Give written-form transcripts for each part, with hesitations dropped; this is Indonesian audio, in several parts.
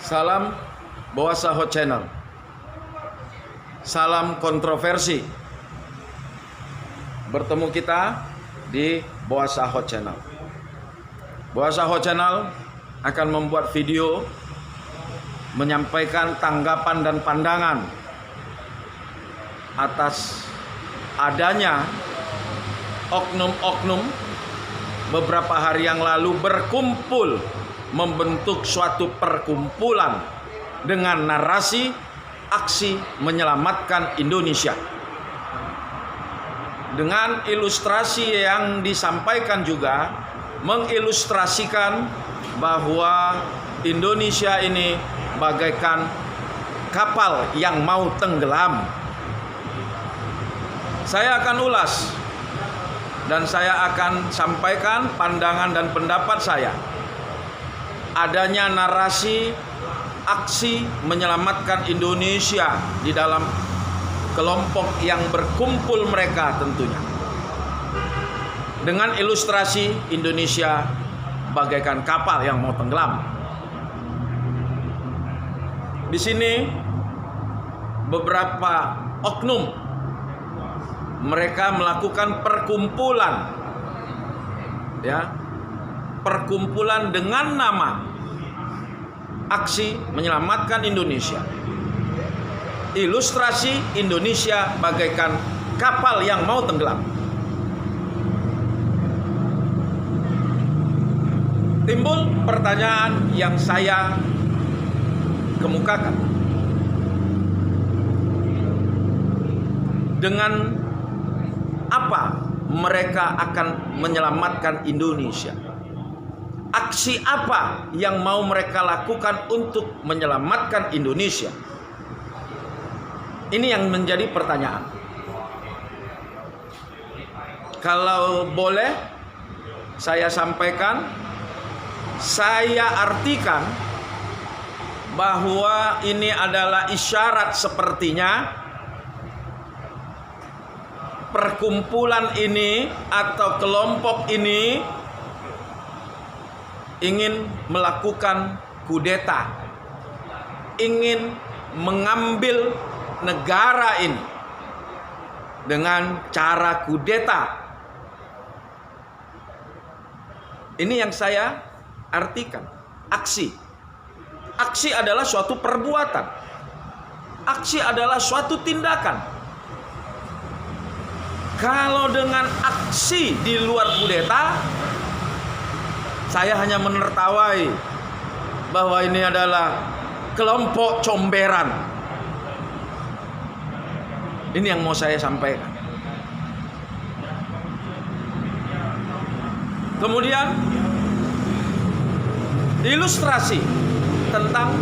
Salam Boasa Hot Channel. Salam kontroversi. Bertemu kita di Boasa Hot Channel. Boasa Hot Channel akan membuat video menyampaikan tanggapan dan pandangan atas adanya oknum-oknum beberapa hari yang lalu berkumpul membentuk suatu perkumpulan dengan narasi aksi menyelamatkan Indonesia. Dengan ilustrasi yang disampaikan juga mengilustrasikan bahwa Indonesia ini bagaikan kapal yang mau tenggelam. Saya akan ulas dan saya akan sampaikan pandangan dan pendapat saya. Adanya narasi aksi menyelamatkan Indonesia di dalam kelompok yang berkumpul mereka tentunya. Dengan ilustrasi Indonesia bagaikan kapal yang mau tenggelam. Di sini beberapa oknum mereka melakukan perkumpulan, ya, perkumpulan dengan nama aksi menyelamatkan Indonesia. Ilustrasi Indonesia bagaikan kapal yang mau tenggelam. Timbul pertanyaan yang saya kemukakan. Dengan apa mereka akan menyelamatkan Indonesia? Aksi apa yang mau mereka lakukan untuk menyelamatkan Indonesia? Ini yang menjadi pertanyaan. Kalau boleh saya sampaikan, saya artikan bahwa ini adalah isyarat sepertinya perkumpulan ini atau kelompok ini ingin melakukan kudeta, ingin mengambil negara ini dengan cara kudeta. Ini yang saya artikan. Aksi adalah suatu perbuatan. Aksi adalah suatu tindakan. Kalau dengan aksi di luar kudeta, saya hanya menertawai bahwa ini adalah kelompok comberan. Ini yang mau saya sampaikan. Kemudian ilustrasi tentang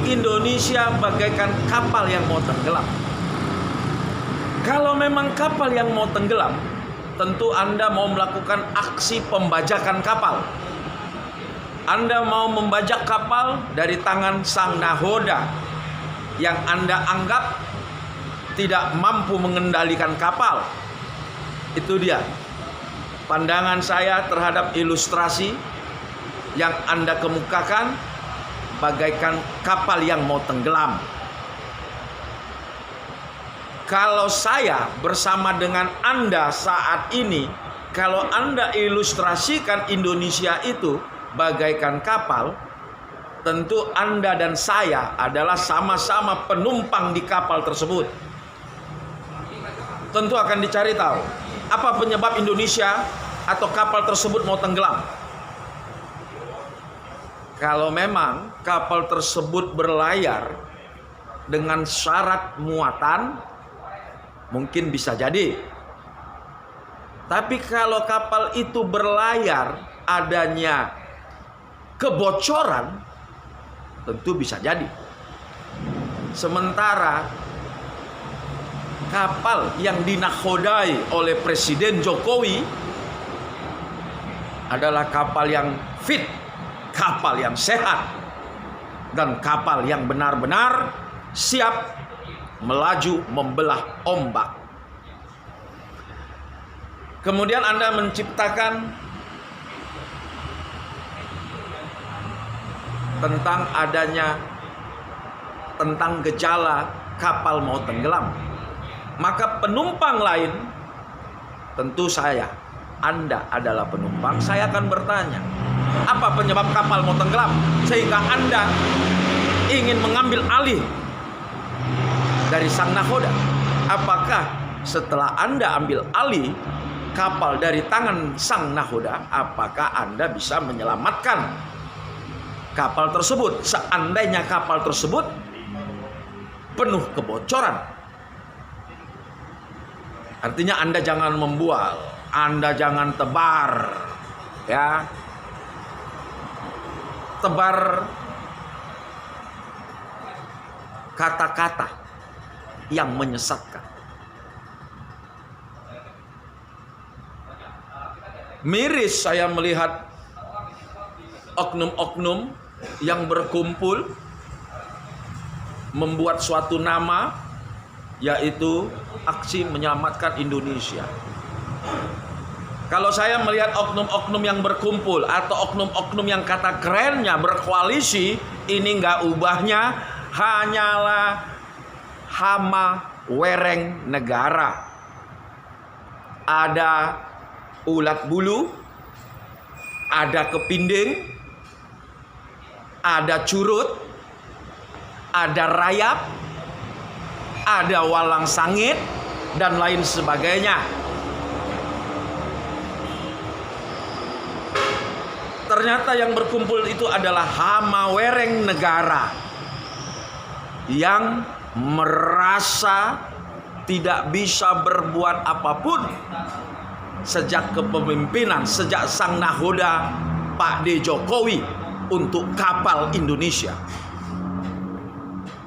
Indonesia bagaikan kapal yang mau tenggelam. Kalau memang kapal yang mau tenggelam, tentu Anda mau melakukan aksi pembajakan kapal. Anda mau membajak kapal dari tangan sang nahoda yang Anda anggap tidak mampu mengendalikan kapal. Itu dia pandangan saya terhadap ilustrasi yang Anda kemukakan bagaikan kapal yang mau tenggelam. Kalau saya bersama dengan Anda saat ini, kalau Anda ilustrasikan Indonesia itu bagaikan kapal, tentu Anda dan saya adalah sama-sama penumpang di kapal tersebut. Tentu akan dicari tahu apa penyebab Indonesia atau kapal tersebut mau tenggelam. Kalau memang kapal tersebut berlayar dengan syarat muatan, mungkin bisa jadi. Tapi kalau kapal itu berlayar adanya kebocoran, tentu bisa jadi. Sementara kapal yang dinakodai oleh Presiden Jokowi adalah kapal yang fit, kapal yang sehat, dan kapal yang benar-benar siap melaju membelah ombak. Kemudian Anda menciptakan tentang gejala kapal mau tenggelam. Maka penumpang lain, tentu Anda adalah penumpang, saya akan bertanya, apa penyebab kapal mau tenggelam sehingga Anda ingin mengambil alih dari sang nahoda? Apakah setelah Anda ambil alih kapal dari tangan sang nahoda, apakah Anda bisa menyelamatkan kapal tersebut seandainya kapal tersebut penuh kebocoran? Artinya Anda jangan membual, Anda jangan tebar, ya, tebar kata-kata yang menyesatkan. Miris saya melihat oknum-oknum yang berkumpul membuat suatu nama, yaitu Aksi Menyelamatkan Indonesia. Kalau saya melihat oknum-oknum yang berkumpul atau oknum-oknum yang kata kerennya berkoalisi, ini nggak ubahnya hanyalah hama wereng negara. Ada ulat bulu, ada kepinding, ada curut, ada rayap, ada walang sangit, dan lain sebagainya. Ternyata yang berkumpul itu adalah hama wereng negara yang merasa tidak bisa berbuat apapun sejak kepemimpinan, sejak sang nahoda Pak D. Jokowi untuk kapal Indonesia.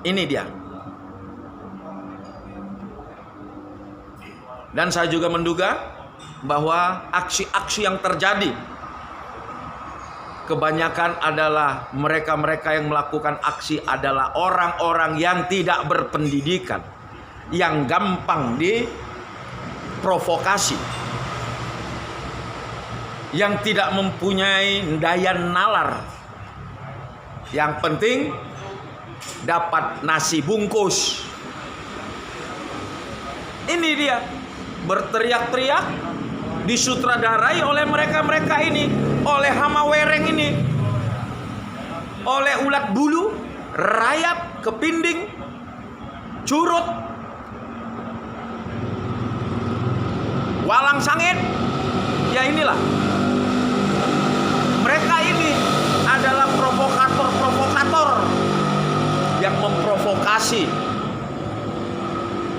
Ini dia. Dan saya juga menduga bahwa aksi-aksi yang terjadi kebanyakan adalah mereka-mereka yang melakukan aksi adalah orang-orang yang tidak berpendidikan, yang gampang diprovokasi, yang tidak mempunyai daya nalar. Yang penting dapat nasi bungkus. Ini dia, berteriak-teriak, disutradarai oleh mereka-mereka ini, oleh hama wereng ini, oleh ulat bulu, rayap, kepinding, curut, walang sangit. Ya inilah, mereka ini adalah provokator-provokator yang memprovokasi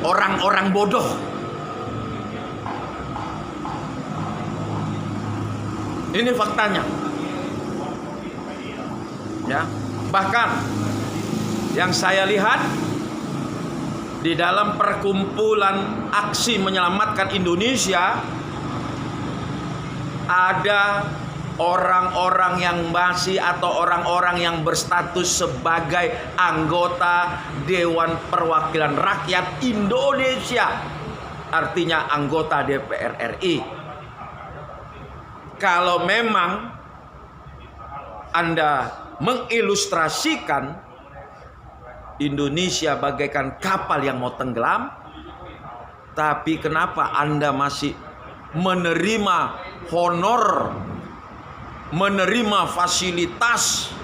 orang-orang bodoh. Ini faktanya. Ya, bahkan yang saya lihat di dalam perkumpulan Aksi Menyelamatkan Indonesia ada orang-orang yang masih atau orang-orang yang berstatus sebagai anggota Dewan Perwakilan Rakyat Indonesia, artinya anggota DPR RI. Kalau memang Anda mengilustrasikan Indonesia bagaikan kapal yang mau tenggelam, tapi kenapa Anda masih menerima honor, menerima fasilitas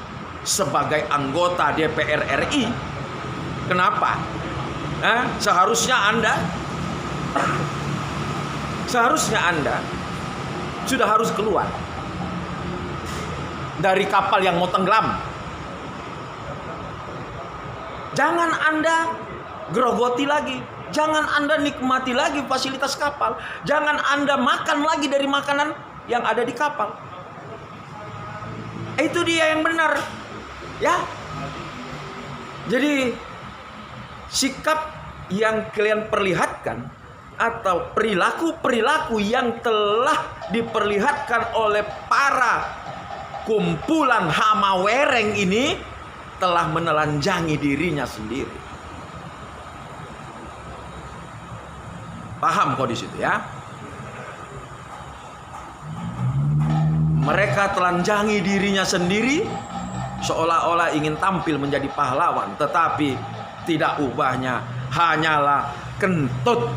sebagai anggota DPR RI? Kenapa? Seharusnya Anda sudah harus keluar dari kapal yang mau tenggelam. Jangan Anda grogoti lagi, jangan Anda nikmati lagi fasilitas kapal, jangan Anda makan lagi dari makanan yang ada di kapal. Itu dia yang benar, ya. Jadi sikap yang kalian perlihatkan atau perilaku-perilaku yang telah diperlihatkan oleh para kumpulan hama wereng ini telah menelanjangi dirinya sendiri. Paham kok di situ ya? Mereka telanjangi dirinya sendiri seolah-olah ingin tampil menjadi pahlawan, tetapi tidak ubahnya hanyalah kentut.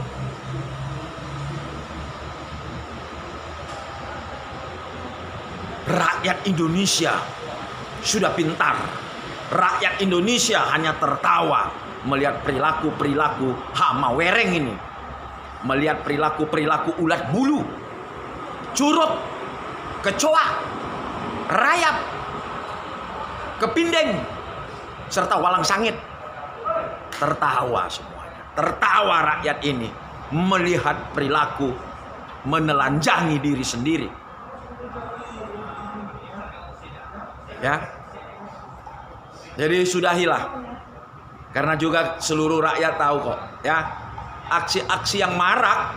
Rakyat Indonesia sudah pintar. Rakyat Indonesia hanya tertawa melihat perilaku-perilaku hama wereng ini. Melihat perilaku-perilaku ulat bulu, curut, kecoa, rayap, kepindeng, serta walang sangit. Tertawa semuanya. Tertawa rakyat ini melihat perilaku menelanjangi diri sendiri. Ya. Jadi sudahilah. Karena juga seluruh rakyat tahu kok, ya. Aksi-aksi yang marak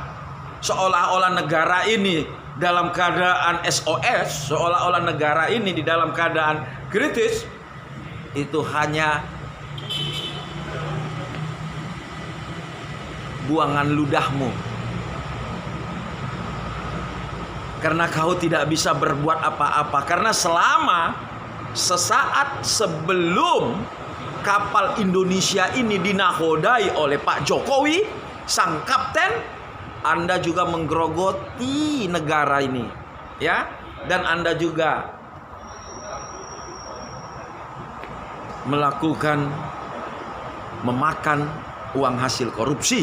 seolah-olah negara ini dalam keadaan SOS, seolah-olah negara ini di dalam keadaan kritis, itu hanya buangan ludahmu. Karena kau tidak bisa berbuat apa-apa. Karena selama sesaat sebelum kapal Indonesia ini dinakodai oleh Pak Jokowi, sang kapten, Anda juga menggerogoti negara ini, ya, dan Anda juga memakan uang hasil korupsi.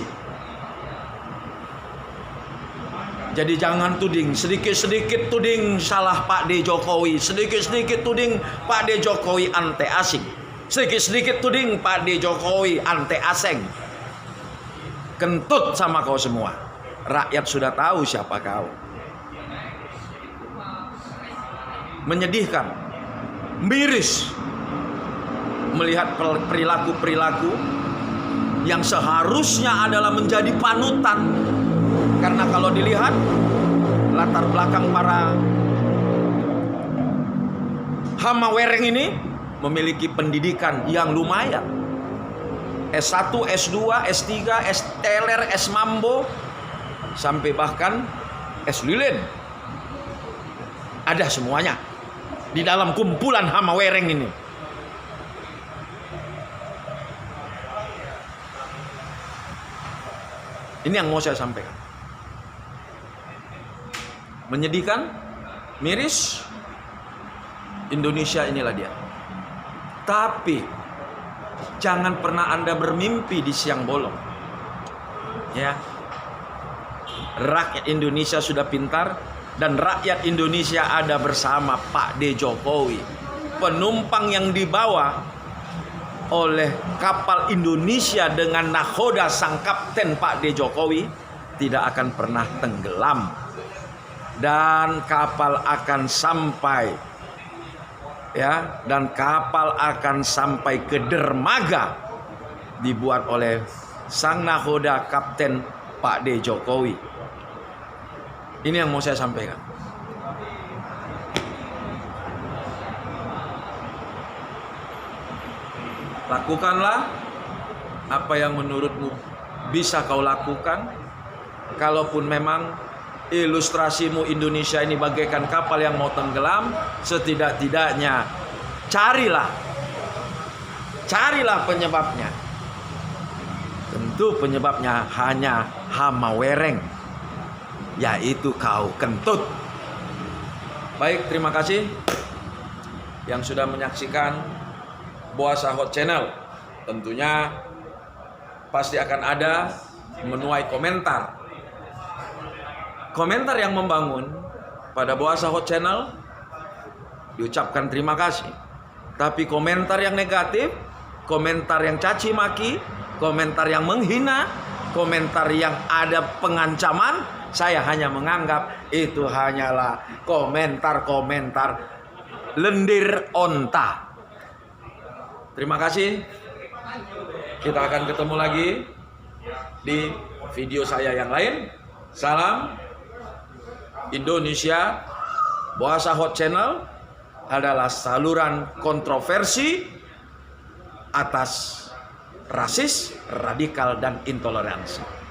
Jadi jangan tuding, sedikit-sedikit tuding salah Pak D. Jokowi, sedikit-sedikit tuding Pak D. Jokowi ante asing, sedikit-sedikit tuding Pak D. Jokowi ante aseng. Kentut sama kau semua. Rakyat sudah tahu siapa kau. Menyedihkan, miris melihat perilaku-perilaku yang seharusnya adalah menjadi panutan. Karena kalau dilihat latar belakang para hama wereng ini memiliki pendidikan yang lumayan. S1, S2, S3, S teler, S mambo, sampai bahkan S lilin. Ada semuanya di dalam kumpulan hama wereng ini. Ini yang mau saya sampaikan. Menyedihkan, miris, Indonesia inilah dia. Tapi jangan pernah Anda bermimpi di siang bolong. Ya. Rakyat Indonesia sudah pintar dan rakyat Indonesia ada bersama Pak D. Jokowi. Penumpang yang dibawa oleh kapal Indonesia dengan nakoda sang kapten Pak D. Jokowi tidak akan pernah tenggelam. Dan kapal akan sampai, ya, dan kapal akan sampai ke dermaga dibuat oleh sang nakoda kapten Pak D. Jokowi. Ini yang mau saya sampaikan. Lakukanlah apa yang menurutmu bisa kau lakukan. Kalaupun memang ilustrasimu Indonesia ini bagaikan kapal yang mau tenggelam, setidak-tidaknya carilah penyebabnya. Tentu penyebabnya hanya hama wereng, yaitu kau kentut. Baik, terima kasih yang sudah menyaksikan Boa Sahot Channel. Tentunya pasti akan ada menuai komentar yang membangun pada Boa Sahot Channel, diucapkan terima kasih. Tapi komentar yang negatif, komentar yang caci maki, komentar yang menghina, komentar yang ada pengancaman, saya hanya menganggap itu hanyalah komentar-komentar lendir onta. Terima kasih. Kita akan ketemu lagi di video saya yang lain. Salam Indonesia. Boa Sahot Channel adalah saluran kontroversi atas rasis, radikal, dan intoleransi.